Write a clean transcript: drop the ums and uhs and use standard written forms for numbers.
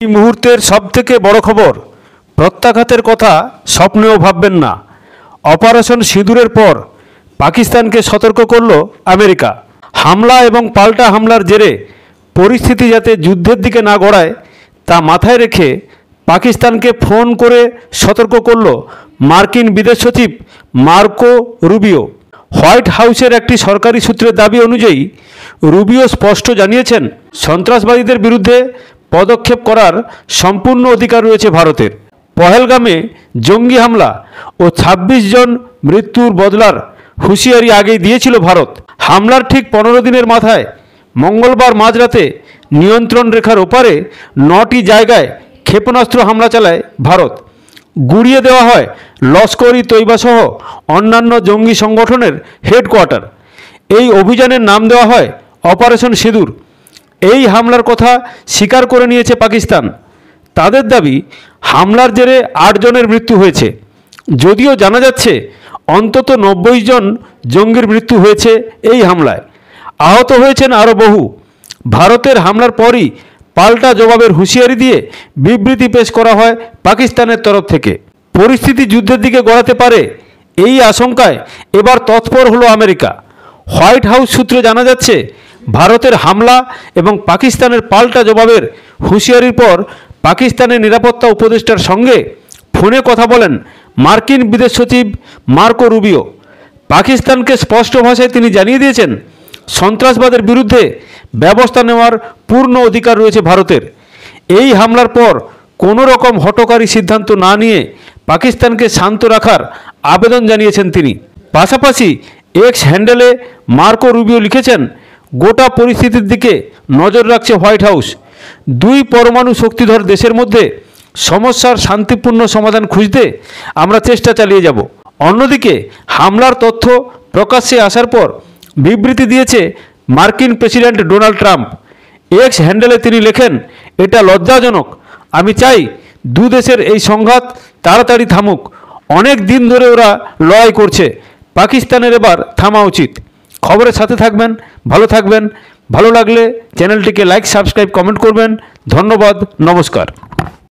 এই মুহূর্তের সবথেকে বড় খবর, প্রত্যাঘাতের কথা স্বপ্নেও ভাববেন না। অপারেশন সিঁদুরের পর পাকিস্তানকে সতর্ক করল আমেরিকা। হামলা এবং পাল্টা হামলার জেরে পরিস্থিতি যাতে যুদ্ধের দিকে না গড়ায় তা মাথায় রেখে পাকিস্তানকে ফোন করে সতর্ক করল মার্কিন বিদেশ সচিব মার্কো রুবিও। হোয়াইট হাউসের একটি সরকারি সূত্রের দাবি অনুযায়ী রুবিও স্পষ্ট জানিয়েছেন, সন্ত্রাসবাদীদের বিরুদ্ধে পদক্ষেপ করার সম্পূর্ণ অধিকার রয়েছে ভারতের। পহেলগামে জঙ্গি হামলা ও ২৬ জন মৃত্যুর বদলার হুঁশিয়ারি আগেই দিয়েছিল ভারত। হামলার ঠিক ১৫ দিনের মাথায় মঙ্গলবার মাঝরাতে নিয়ন্ত্রণ রেখার ওপারে ৯টি জায়গায় ক্ষেপণাস্ত্র হামলা চালায় ভারত। গুড়িয়ে দেওয়া হয় লস্কর ই তৈবা সহ অন্যান্য জঙ্গি সংগঠনের হেডকোয়ার্টার। এই অভিযানের নাম দেওয়া হয় অপারেশন সিঁদুর। এই হামলার কথা স্বীকার করে নিয়েছে পাকিস্তান। তাদের দাবি, হামলার জেরে ৮ জনের মৃত্যু হয়েছে, যদিও জানা যাচ্ছে অন্তত ৯০ জন জঙ্গির মৃত্যু হয়েছে এই হামলায়। আহত হয়েছেন আরও বহু। ভারতের হামলার পরই পাল্টা জবাবের হুঁশিয়ারি দিয়ে বিবৃতি পেশ করা হয় পাকিস্তানের তরফ থেকে। পরিস্থিতি যুদ্ধের দিকে গড়াতে পারে এই আশঙ্কায় এবার তৎপর হলো আমেরিকা। হোয়াইট হাউস সূত্রে জানা যাচ্ছে, ভারতের হামলা এবং পাকিস্তানের পাল্টা জবাবের হুঁশিয়ারির পর পাকিস্তানের নিরাপত্তা উপদেষ্টার সঙ্গে ফোনে কথা বলেন মার্কিন বিদেশ সচিব মার্কো রুবিও। পাকিস্তানকে স্পষ্ট ভাষায় তিনি জানিয়ে দিয়েছেন, সন্ত্রাসবাদের বিরুদ্ধে ব্যবস্থা নেওয়ার পূর্ণ অধিকার রয়েছে ভারতের। এই হামলার পর কোনো রকম হঠকারী সিদ্ধান্ত না নিয়ে পাকিস্তানকে শান্ত রাখার আবেদন জানিয়েছেন তিনি। পাশাপাশি এক্স হ্যান্ডেলে মার্কো রুবিও লিখেছেন, গোটা পরিস্থিতির দিকে নজর রাখছে হোয়াইট হাউস। দুই পরমাণু শক্তিধর দেশের মধ্যে সমস্যার শান্তিপূর্ণ সমাধান খুঁজতে আমরা চেষ্টা চালিয়ে যাব। অন্যদিকে হামলার তথ্য প্রকাশ্যে আসার পর বিবৃতি দিয়েছে মার্কিন প্রেসিডেন্ট ডোনাল্ড ট্রাম্প। এক্স হ্যান্ডেলে তিনি লেখেন, এটা লজ্জাজনক। আমি চাই দু দেশের এই সংঘাত তাড়াতাড়ি থামুক। অনেক দিন ধরে ওরা লড়াই করছে, পাকিস্তানের এবার থামা উচিত। খবরের সাথে থাকবেন, ভালো থাকবেন। ভালো লাগলে চ্যানেলটিকে লাইক, সাবস্ক্রাইব, কমেন্ট করবেন। ধন্যবাদ, নমস্কার।